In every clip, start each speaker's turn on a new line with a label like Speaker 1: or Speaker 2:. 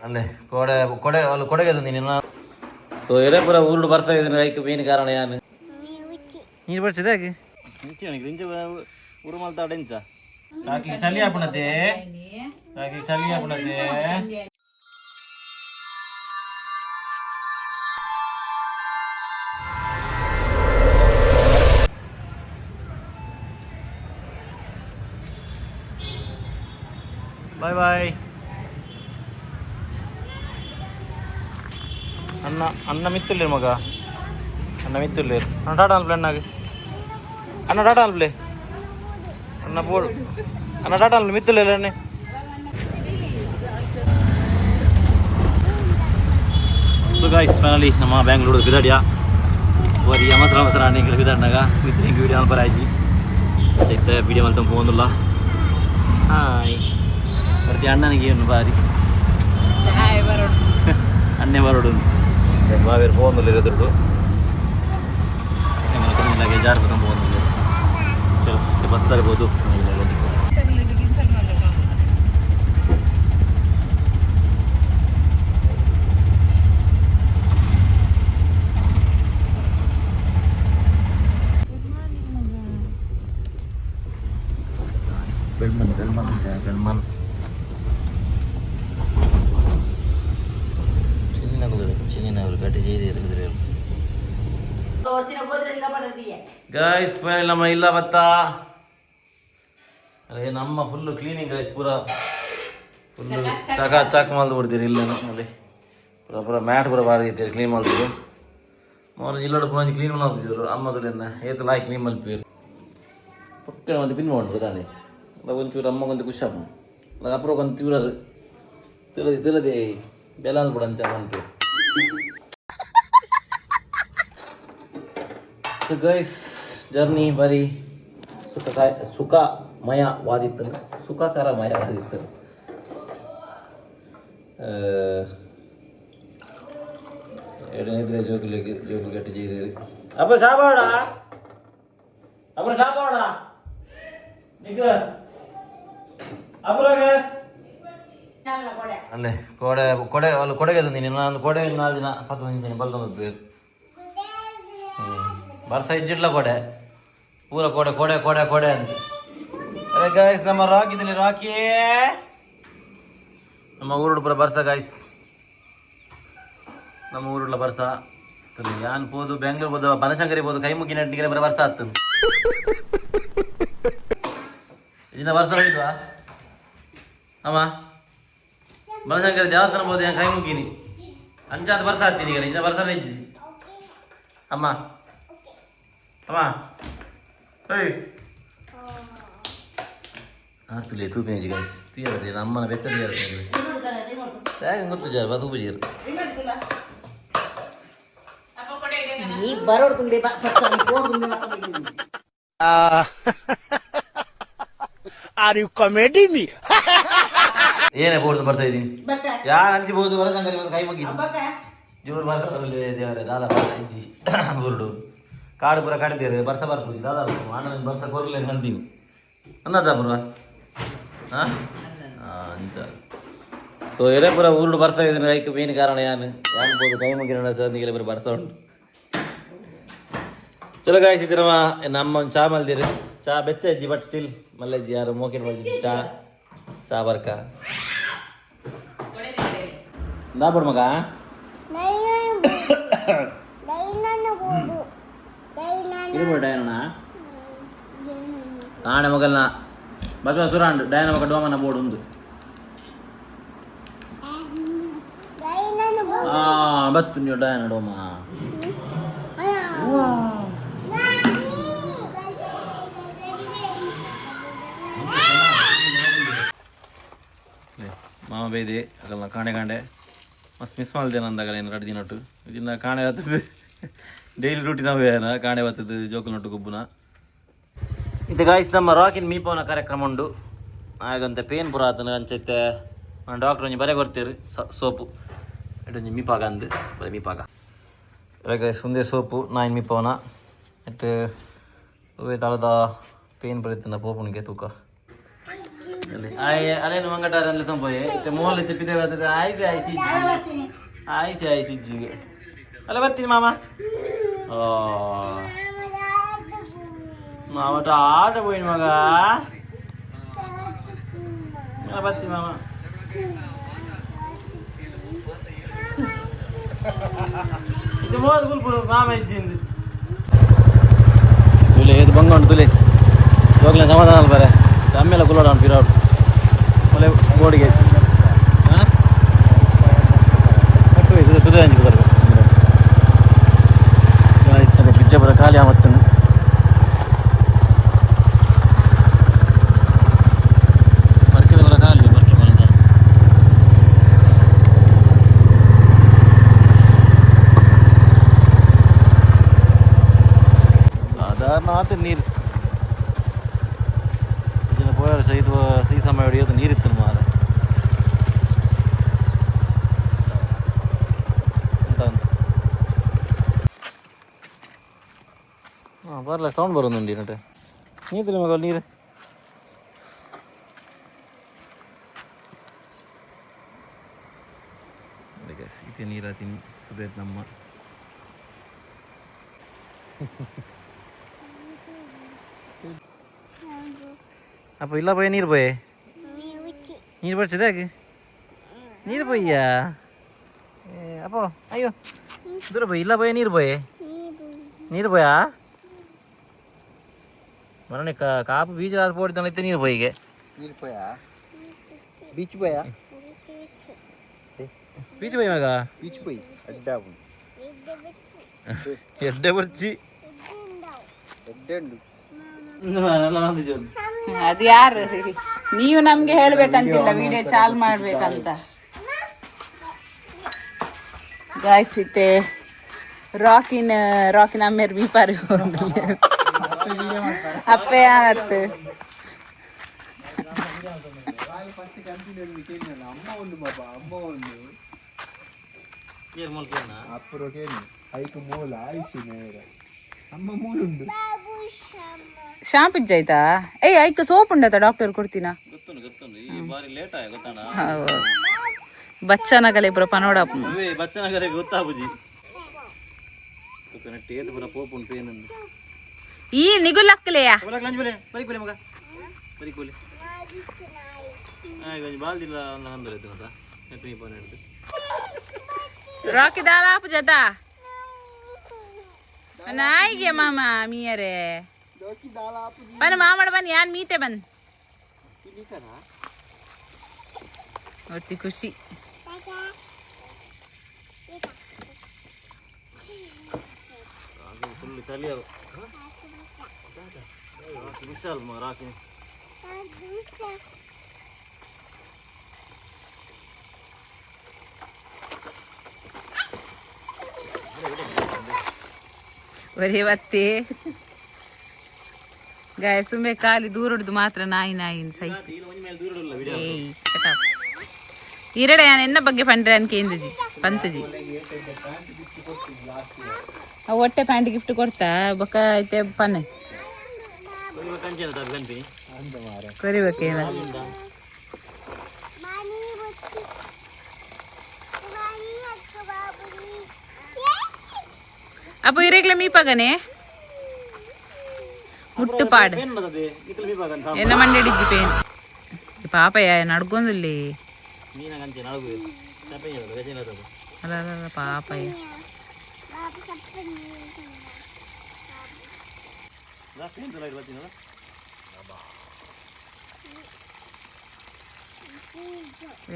Speaker 1: ಅಲ್ಲೇ ಕೊಡೆ ಅಲ್ಲಿ ಕೊಡೆಗೆ ನೀನು ಸೊ ಎಲೆ ಪೂರ ಊರುಡು ಬರ್ತಾ ಇದ್ದೀನಿ ಲೈಕ್ ಮೇನ್ ಕಾರಣ ಯಾನು ನೀರು ಬರ್ಸಿದೆ ಹಾಗೆ ಇಂಚ ಊರು ಮಲ್ತಾ ಇಂಚ ಕಾಕಿ ಚಳಿ ಹಾಪುಣತೆ ಕಾಕಿ ಚಳಿ ಹಾಪುಣತೆ ಬಾಯ್ ಬಾಯ್ ಅನ್ನ ಮಿತ್ತುಲ್ಲೇರು ಮಗ ಅನ್ನ ಮಿತ್ತುಲ್ಲೇರು ಅಣ್ಣ ಟಾಟಾ ಅನ್ಪ್ಲೆ ಅಣ್ಣಾಗ ಅಣ್ಣ ಟಾಟಾ ಅನ್ಪ್ಲೆ ಅಣ್ಣ ಬೋರ್ಡ್ ಅಣ್ಣ ಟಾಟಾ ಅನ್ಪ್ಲೆ ಮಿತ್ತುಲ್ಲೇರು ಅಣ್ಣೆ ಸೊ ಗೈಸ್ ಫೈನಲಿ ನಮ್ಮ ಬ್ಯಾಂಗ್ಳೂರು ಬಿದಾಡಿಯಾ वरी मसरा मसरा आने के लिए बिदारनागा मित्र की वीडियो पर आई जी देखते हैं वीडियो मतलब फोन ला हाय ಬರ್ತಿ ಅಣ್ಣನಿಗೆ ಏನು ಬಾರಿ ಹಾಯ್ ಬರೋಡು ಅಣ್ಣೆ ಬರೋಡು ಬಾವೇರ್ ಫೋನ್ ಅಲ್ಲಿ ಇರೋದು लगे जार खत्म बहुत मिले चलो तो बस तारे बहुत बेलमन बेलमन जाए बेलमन चिन्नी कटी चाहिए गाइस फाइनल ನಮ್ಮ ಇಲ್ಲ ಬತ್ತಾ ಅರೆ ನಮ್ಮ ಫುಲ್ ಕ್ಲೀನಿಂಗ್ गाइस ಪೂರಾ ಫುಲ್ ಚಕ ಚಕ್ ಮಾಡಿ ಬಿಡ್ತೀರಿ ಇಲ್ಲ ಅಲ್ಲಿ ಪೂರಾ ಪೂರಾ ಮ್ಯಾಟ್ ಪೂರಾ ಬಾರಿದೆ ಕ್ಲೀನ್ ಮಾಡ್ತೀವಿ ಮೋರ ಇಲ್ಲಡ ಪೂರಾ ಕ್ಲೀನ್ ಮಾಡ್ಬಿದ್ರು ಅಮ್ಮದನ್ನ ಏತ ಲಾಯ್ ಕ್ಲೀನ್ ಮಾಡ್ತೀವಿ ಪಕ್ಕ ಒಂದು ಪಿನ್ ಮಾಡ್ಬೋದು ತಾನೆ ಒಂಚೂರು ಅಮ್ಮಗೊಂದು ಖುಷಿಯಾಗ ಅಲ್ಲ ಅಪ್ರೋ ಒಂದು ತಿರುರು ತಿಳಿದೆ ಬೆಲಾನ್ ಕೂಡ ಅಂತ ಅಂತೆ ಸೊ ಗೈಸ್ ಜರ್ನಿ ಬರೀ ಸುಖಮಯವಾದಿತ್ತು ಸುಖಕರಮಯವಾದಿತ್ತು ಎರಡನೇದ್ರೆ ಜೋಗುಲಿ ಗಟ್ಟಿ ചെയ്തത് അപ്പോൾ സാപ്പാടാ ನಿಗ ಅಪರಾಗೆ ಅಲ್ಲೇ ಕೊಡೆ ಅಲ್ಲಿ ಕೊಡೆಗೆ ತಂದೀನಿ ನಾನು ಕೊಡೆ 4 ದಿನ 15 ದಿನ ಬಲ್ಕೊಂಡು ಬರ್ಸ ಇಜ್ಜಿಡ್ಲ ಕೊಡೆ ಪೂರ ಕೊಡೆ ಕೊಡೆ ಕೊಡೆ ಕೊಡೆ ಅಂತ ಅರೆ ಗಾಯ್ಸ್ ನಮ್ಮ ರಾಕಿದಲ್ಲಿ ರಾಕಿ ನಮ್ಮ ಊರುಡು ಪೂರ ಬರ್ಸ ಗಾಯ್ಸ್ ನಮ್ಮ ಊರುಡ್ಲ ಬರ್ಸ ಯಾನ್ ಪೋದು ಬೆಂಗಳೂರು ಬೋದು ಬನಶಂಕರಿ ಬೋದು ಕೈ ಮುಗ್ಗಿನ ನಟ್ಟಿಗೆ ಬರ ಬರ್ಸ ಆಗ್ತದೆ ಇದನ್ನ ವರ್ಷ ಹೋಗಿದ್ವಾ ಅಮ್ಮ ಬನಶಂಕರಿ ದೇವಸ್ಥಾನ ಬೋದು ಏನು ಕೈ ಮುಗ್ಗಿನಿ ಅಂಚಾದ ಬರ್ಸ ಆಗ್ತೀನಿ ಈಗ ಇದನ್ನ ಬರ್ಸನೇ ಇದ್ದಿ ಅಮ್ಮ ಅಮ್ಮ ಏಯ್ ಆಗ್ತಿಲ್ಲ ತೂ ಪೇಂಜಿ ಗಾಯ್ಸ್ ತೀಯತ್ತೆ ಅಮ್ಮನ ಬೆತ್ತ ತೀಯತ್ತೆ ಹೇಗೆ ಗೊತ್ತು ಜಾರ ಬದು ಬಜೀರು
Speaker 2: ಈ ಬರೋಡು ತುಂಬಿ ಆರ್ ಯು ಕಾಮಿಡಿ ಮೀ
Speaker 1: ಏನೇ ಬೋರ್ಡ್ ಬರ್ತಾ ಇದ್ದೀನಿ ಯಾರು ಹಂಚಿಬಹುದು ಹೊರಸಂಗರಿ ಕೈ ಮುಗಿದು ಜೋರು ಬರ್ತಾರೆ ದೇವರೇ ದಾದ ಹಂಚಿ ಬೋರ್ಡು ಕಾಡು ಪೂರ ಕಡಿದೇರು ಬರ್ಸ ಬರ್ಬೋದು ದಾದ ಅಣ್ಣ ಬರ್ಸ ಕೊರ್ಲೆ ಅಂತೀನಿ ಅಂದಾಜ ಪೂರ್ವ ಹಾಂ ಅಂಚ ಸೊ ಎಲೆ ಪೂರ ಊರುಡು ಬರ್ತಾ ಇದ್ದೀನಿ ಲೈಕ್ ಮೇನ್ ಕಾರಣ ಯಾನು ಬೋದು ಕೈ ಮುಗಿನ ಸಂದಿಗೆ ಪೂರ ಬರ್ಸ ಉಂಟು ಚಲೋ ಗಾಯ್ಸಿದ್ರು ನಮ್ಮ ಚಾ ಮಲ್ದಿರು ಚಾ ಬೆಚ್ಚ ಇಜ್ಜಿ ಬಟ್ ಸ್ಟಿಲ್ ಮಲ್ಲಜ್ಜಿ ಯಾರು ಮೋಕಿನ ಮಲ್ದಿ ಚಾ ಬರ್ಕ ನಾ ಬಿಡು ಮಗ ಇರ್ಬೋದು ಡಯನ ಕಾಣೆ ಮಗಲ್ನ ಬಗ್ಲ ಸುರಾಂಡು ಡಯನ ಮಗ ಡೋಮನ ಬೋರ್ಡ್ ಒಂದು ಬತ್ತು ನೀವು ಡಯನ ಡೋಮ ಮಾಮ ಬೇಯ್ದೆ ಅದೆಲ್ಲ ಕಾಣೆ ಕಾಂಡೆ ಮಸ್ತ್ ಮಿಸ್ ಮಾಡಿದೆ ನಂದಾಗಲ್ಲ ಏನು ಕಡ್ದಿ ನೊಟ್ಟು ಇದನ್ನ ಕಾಣೆ ಬರ್ತದೆ ಡೈಲಿ ರೂಟೀನ್ ಅವೇ ಕಾಣೆ ಬರ್ತದೆ ಜೋಕಲ್ ನೊಟ್ಟು ಗುಬ್ಬುನ ಇದು ಗಾಯ್ಸ್ ನಮ್ಮ ರಾಕಿನ್ ಮೀಪವನ ಕಾರ್ಯಕ್ರಮ ಉಂಡು ಹಾಗಂತ ಪೇನ್ ಪುರ ಆತನ ಅಂಚೈತೆ ನಾನು ಡಾಕ್ಟ್ರ್ ಒಂಜಿ ಬರೆ ಕೊಡ್ತೀರಿ ಸೋಪು ಎಟ್ಟೊಂಜಿ ಮೀಪಾಗ ಅಂದು ಬರೀ ಮೀಪಾಗ ಗಾಯ್ಸ್ ಒಂದೇ ಸೋಪು ನಾಯಿನ ಮೀಪವನ ಎಟ್ಟು ತಳದ ಪೇನ್ ಬರೀತನ ಪೋಪುನಿಗೆ ತೂಕ ಅಲ್ಲೇನು ಮಂಗಟಾರಲ್ಲಿ ತಂಬೋಯೆ ಮೋಲ್ ತಿಪ್ಪಿದೆ ಬರ್ತದೆ ಆಯ್ಸಿ ಆಯ್ಸಿ ಆಯ್ಸಿ ಆಯ್ಸಿ ಇಜ್ಜಿಗೆ ಅಲ್ಲ ಬರ್ತೀನಿ ಮಾಮ ಓ ಮಾಮಟ ಆಟ పోయి ಮಗ ಬರ್ತೀನಿ ಮಾಮ ಇದು ಮೋದ್ ಗುಲ್ಪುಡು ಮಾಮ ಇಜ್ಜಿಂದು ತುಲೆ ಇದು ಬಂಗೊಂಡು ತುಲೆ ಹೋಗ್ಲಿ ಸಮಾಧಾನ ಅಲ್ಲ ಬರೇ ಅಮ್ಮೆಲ್ಲ ಕುಲೋಡ ಪಿರಾಡು ಒಳ್ಳೆ ಬೋಡಿಗೆ ತುದೆ ಹಂಚಿ ಬರಬೇಕು ಬಿಜ್ಜಪುರ ಖಾಲಿ ಆಮತ್ತನ್ನು ಬರ್ಕಿದವರ ಖಾಲಿ ಬರ್ಕೆ ಬರಂತ ಸಾಧಾರಣ ಆತ ನೀರು പോയാൽ ഈ സമയം എവിടെയോ നീരിത്തുന്നു മാറി എന്താണ് പറയല സൗണ്ട് പറയുന്നുണ്ട് എന്നിട്ട് നീത്തില്ല മകൾ നീര് ഇത് ನೀರಾ ತಿನ್ನಿ ಸುದೇತ್ ನಮ್ಮ ಅಪ್ಪ ಇಲ್ಲ ಪೋಯ ನೀರು ಪೋಯೆ ನೀರು ಬರ್ಸಿದೆ ಯಾಕೆ ನೀರು ಪೊಯ್ಯಾ ಅಪ್ಪ ಅಯ್ಯೋ ದೂರ ಪೋಯ್ ಇಲ್ಲ ಪೋಯ ನೀರು ಪೋಯೆ ನೀರು ಪೋಯಾ ಮರಣೆ ಕಾಪು ಬೀಚ್ ರಾತ್ ಪೋಡಿದ್ದಾನೆ ಇತ್ತು ನೀರು ಪೊಯ್ಗೆ
Speaker 3: ನೀರು ಪೋಯಾ ಬೀಚ್ ಪೋಯಾ
Speaker 1: ಬೀಚ್ ಪೋಯ್ ಮಗ
Speaker 3: ಬೀಚ್ ಪೋಯ್ ಅಡ್ಡಾವು
Speaker 1: ಎಡ್ಡೆ ಬರ್ಚಿ
Speaker 3: ಎಡ್ಡೆ ಉಂಡು
Speaker 4: ಅದು ಯಾರು ನೀವು ನಮ್ಗೆ ಹೇಳ್ಬೇಕಂತಿಲ್ಲ ವಿಡಿಯೋ ಚಾಲ್ ಮಾಡ್ಬೇಕಂತ ಗಾಯ್ಸ್ ಇತ್ತೆ ರಾಕಿನ ಅಮ್ಮೇರ್ ಬೀಪಾರಿ ಅಪ್ಪೆ ಆನತ್ತು ಶಾಂಪು ಇಜ್ಜಾಯ್ತಾ ಏಯ್ ಐಕ ಸೋಪ್ ಉಂಡತ ಡಾಕ್ಟರ್ ಕೊಡ್ತೀನಾ ಬಚ್ಚನಗಲೆ ಪುರ ಪನೋಡ
Speaker 1: ಬಚ್ಚನಗಲೆ ಗೊತ್ತಾಬುಜಿ ಟೇಟ್ ಪುರ ಪೋಪ್ ಉಂಟು ಏನಂದು
Speaker 4: ಈ ನಿಗುಲಕ್ಕಲೆಯಾ
Speaker 1: ಬರಿಕೋಲೆ ಮಗ ಬರಿಕೋಲೆ ಬಾಲ್ದಿಲ್ಲ ಅಂದರೈತೆ ಮತ ನೆಟ್ಟಿ ಪೋನ್ ಹಿಡಿದು
Speaker 4: ರಾಕಿ ದಾಲಾಪು ಜತ ನಾಯಿಗೆ ಮಾಮ ಮೀಯರೆ ಬನ್ ಮಾಮಡ ಬನ್ ಯಾನ್ ಮೀತೆ ಬನ್ ಒತ್ತಿ ಖುಷಿ
Speaker 1: ಫುಲ್ ಚಳಿ ಅವು ವಿಶಾಲ್ ರಾಕಿ
Speaker 4: ಒರೇ ಬತ್ತೆ ಗಾಯ ಸುಮ್ಮನೆ ಖಾಲಿ ದೂರ ಹೊಡೆದು ಮಾತ್ರ ನಾಯಿ ಸೈ ಏಯ್ ಇರಡೆ ನಾನು ಎನ್ನ ಬಗ್ಗೆ ಪಂಡ್ರೆ ಅನ್ಕೇಂದಜಿ ಪಂತಜಿ ಹೊಟ್ಟೆ ಪ್ಯಾಂಟ್ ಗಿಫ್ಟ್ ಕೊಡ್ತಾ ಬೊಕ್ಕ ಐತೆ ಪನ್ನೆ ಕೊರಿಬೇಕೇನ ಅಪ್ಪ ಇರೆಗ್ಲ ಮೀಪಾಗನೆ ಮುಟ್ಟುಪಾಡು ಎನ್ನ ಮಂಡಿಡಿದ್ದಿ ಪೇನ್ ಪಾಪಯ್ಯ ನಡ್ಕೊಂದಿಲ್ಲಿ ಅಲ್ಲ ಅಲ್ಲ ಪಾಪಯ್ಯ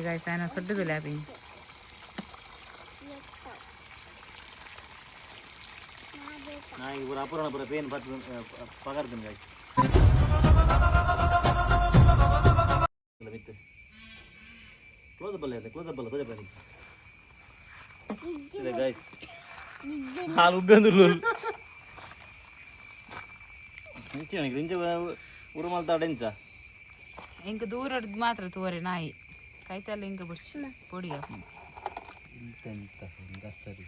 Speaker 4: ಗಾಯ್ಸಾಯನ ಸೊಡ್ಡುದಿಲ್ಲ ಅಪ್ಪಿ
Speaker 1: ನಾಯಿ ಪೂರ ಅಪೂರ್ಣ ಪೂರ ಪೇನ್ ಪಗಾರ್ತೀನಿ ಗಾಯ್ಸ್ ಕ್ಲೋಸಪ್ ಅಲ್ಲ ಇದೆ ಗಾಯ್ಸ್ ಹಾಲು ಉಬ್ಬೆಂದುಲ್ಲು ಇಂಚ ಉರುಮಲ್ತಾಡ ಇಂಚ
Speaker 4: ಇಂಕ ದೂರ ಮಾತ್ರ ತೋರೆ ನಾಯಿ ಕೈತಲ್ಲ ಇಂಕ ಬಿಡ್ಸಿ ಪೊಡಿ
Speaker 3: ఇంతెంత గస్తరి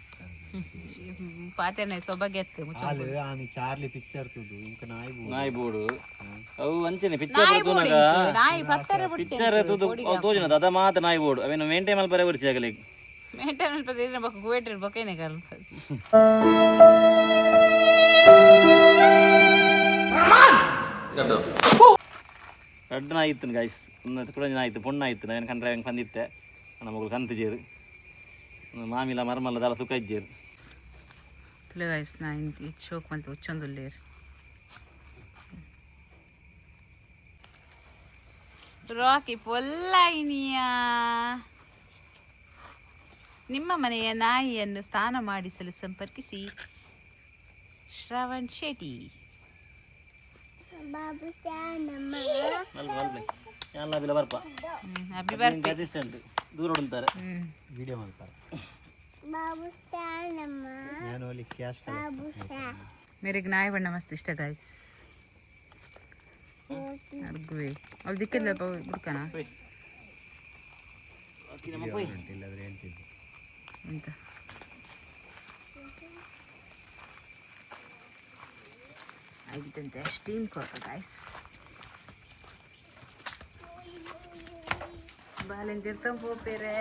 Speaker 4: పాతనే సొబగెత్తే
Speaker 3: వాళ్ళు ఆమె చార్లీ పిక్చర్ చూడు ఇంకా
Speaker 1: ನಾಯಿ ಬೋಡು ಅವು ಅಂಚೆನೆ ಪಿಕ್ಚರ್
Speaker 4: ನಾಯಿ ಪತ್ತರ
Speaker 1: ಪಿಕ್ಚರ್ ತೋಜನ ಅದ ಮಾತ ನಾಯಿ ಬೋಡು ಅವೇನು ಮೇಂಟೈನ್ ಮಾಡಿ ಬರೇ ಬರ್ಚಿ ಆಗಲಿ
Speaker 4: ಮೇಂಟೈನ್ ಪದ ಬಕ ಗುವೇಟರ್ ಬಕೇನೆ ಕಲ್
Speaker 1: ರಡ್ಡ ನಾಯಿ ಇತ್ತು ಗೈಸ್ ಕೂಡ ನಾಯಿ ಇತ್ತು ಪೊಣ್ಣ ಇತ್ತು ನಾನು ಕಂಡ್ರೆ ಹೆಂಗೆ ಬಂದಿತ್ತೆ ನನ್ನ ಮಗಳು ಕಂತು ಜೇರು ಮಾಮಿಲ ಮರ್ಮಲ್ಲ ದಾಲ ಸುಖ ಇಜ್ಜೇರು
Speaker 4: ತುಲೆ ಗೈಸ್ ನಾ ಇಂತಿ ಶೋಕ್ ಮಂತ ಉಚ್ಚೊಂದುಲ್ಲೇರು ರಾಕಿ ಪೊಲ್ಲೈನಿಯ ನಿಮ್ಮ ಮನೆಯ ನಾಯಿಯನ್ನು ಸ್ನಾನ ಮಾಡಿಸಲು ಸಂಪರ್ಕಿಸಿ ಶ್ರವಣ್ ಶೆಟ್ಟಿ
Speaker 1: ಬರ್ಪ
Speaker 4: ಹ್ಯಾಪಿ ಬರ್ತ್ಡೇ
Speaker 1: ಅಸಿಸ್ಟೆಂಟ್ ದೂರ ಉಂತಾರೆ
Speaker 3: ವಿಡಿಯೋ ಮಾಡ್ತಾರೆ ನಾನು ಅಲ್ಲಿ ಕ್ಯಾಶ್
Speaker 4: मेरे नाई बड़ा मस्त इष्ट गाइस अड़गुवे अब दिक्कत ले बुड़कना
Speaker 3: ಇಲ್ಲದ್ರೆ ಹೇಳ್ತಿದ್ದೆ
Speaker 4: ಅಂತ ಆಗಿದ್ದಂತೆ ಸ್ಟೀಮ್ ಕೊಡು ಗಾಯ್ಸ್ ಬಾಲೆನ್ ತಿರ್ತಂ ಹೋಪೇರೆ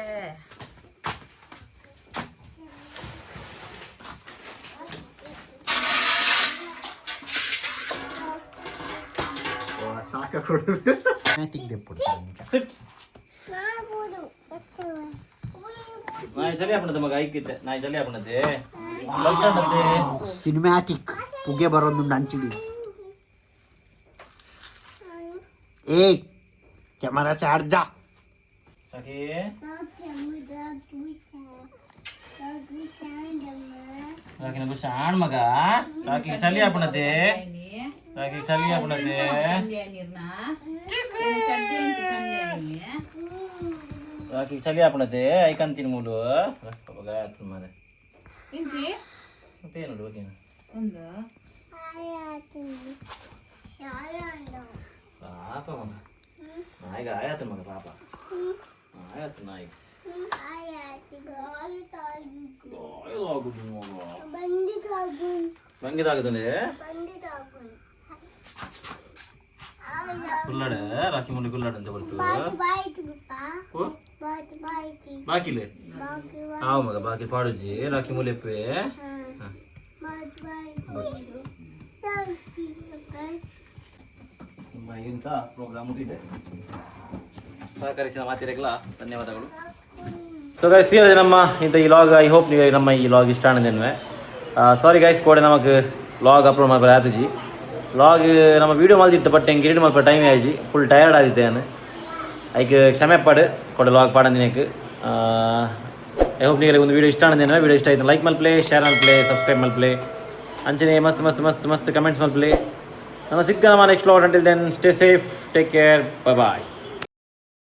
Speaker 3: ಸಾಕ ಕೊಡು ಮ್ಯಾಟಿಕ್ ದೆಪ್ಪುಡು
Speaker 1: ಸಿಟ್ ನಾಯಿ ಚಲಿ ಹಾಪಣದ ಮಗ ಐಕಿತ್ತೆ ನಾಯಿ ಚಲಿ ಹಾಪಣದೆ
Speaker 3: ಸಿನಿಮ್ಯಾಟಿಕ್ ಪುಗೆ ಬರೋದು ಅಂಚಿಡಿ ಏಯ್ ಕ್ಯಾಮರಾ ಚಾರ್ಜಾ
Speaker 1: ಸಾಕಿ ಕಾಕಿನ ಖುಷಿ ಆಣ್ ಮಗ ಕಾಕಿ ಚಲಿ ಹಾಪಣದೆ ಕಾಕಿ ಚಲಿ ಹಾಪಣದೆ ಕಾಕಿ ಚಲಿ ಹಾಪಣದೆ ಐಕಂತೀನಿ ಮೂಲು ಗಾಯತ್ ಮಾರೆ ಮತ್ತೆ ಏನು ಓಕೆನಾ ಪಾಪ ಮಗ ನಾಯಿಗ ಆಯಾತ ಮಗ ಪಾಪ ಆಯಾತು ನಾಯಿ ಆಗುದು ಮಗ ಬಂಗಿದಾಗುತ್ತದೆ ಕುಲ್ಲಡ ರಾಕಿ ಮುಂದೆ ಕುಲ್ಲಡ ಅಂತ ಬರ್ತದೆ ಬಾಕಿಲೆ ಹಾವು ಮಗ ಬಾಕಿ ಪಾಡುಜಿ ರಾಕಿ ಮುಲೆಪ್ಪೆ ಇಂಥ ಪ್ರೋಗ್ರಾಮ್ ಮುಗಿದೆ ಸಹಕರಿಸಿದ ಮಾತಿರೆಲ್ಲ ಧನ್ಯವಾದಗಳು ಸೊ ಗೈಸ್ ತಿಳಿದೆ ನಮ್ಮ ಇಂಥ ಈ ಲಾಗ್ ಐ ಹೋಪ್ ನೀವು ನಮ್ಮ ಈ ಲಾಗ್ ಇಷ್ಟ ಆನಂದೇನುವೆ ಸಾರಿ ಗೈಸ್ ಕೂಡ ನಮಗೆ ಲಾಗ್ ಅಪ್ಲೋಡ್ ಮಾಡಿ ಆಯ್ತು ಲಾಗ್ ನಮ್ಮ ವೀಡಿಯೋ ಮಾಡಿತ್ತು ಬಟ್ ಹೆಂಗೆ ಗಿರಿಡ್ ಮಾಡಿ ಟೈಮ್ ಆಯ್ತು ಫುಲ್ ಟಯರ್ಡ್ ಆದಿತ್ತೆ ನಾನು ಐಕೆ ಕ್ಷಮೆ ಪಾಡು ಕೂಡ ಲಾಗ್ ಪಾಡಂದಿನಕ್ಕೆ ಐ ಹೋಪ್ ನಿಮಗೆ ಒಂದು ವೀಡಿಯೋ ಇಷ್ಟ ಆನಂದೇನುವೆ ವೀಡಿಯೋ ಇಷ್ಟ ಆಯ್ತು ಲೈಕ್ ಮಲ್ಪ್ಲೇ ಶೇರ್ ಮಲ್ಪ್ಲೇ ಸಬ್ಸ್ಕ್ರೈಬ್ ಮಲ್ಪ್ಲೇ ಅಂಚನೆ ಮಸ್ತ್ ಮಸ್ತ್ ಮಸ್ತ್ ಮಸ್ತ್ ಕಮೆಂಟ್ಸ್ ಮಲ್ಪ್ಲೇ ನಮ್ಮ ಸಿಕ್ಕ ನಮ್ಮ next vlog until then stay safe take care bye ಬಾಯ್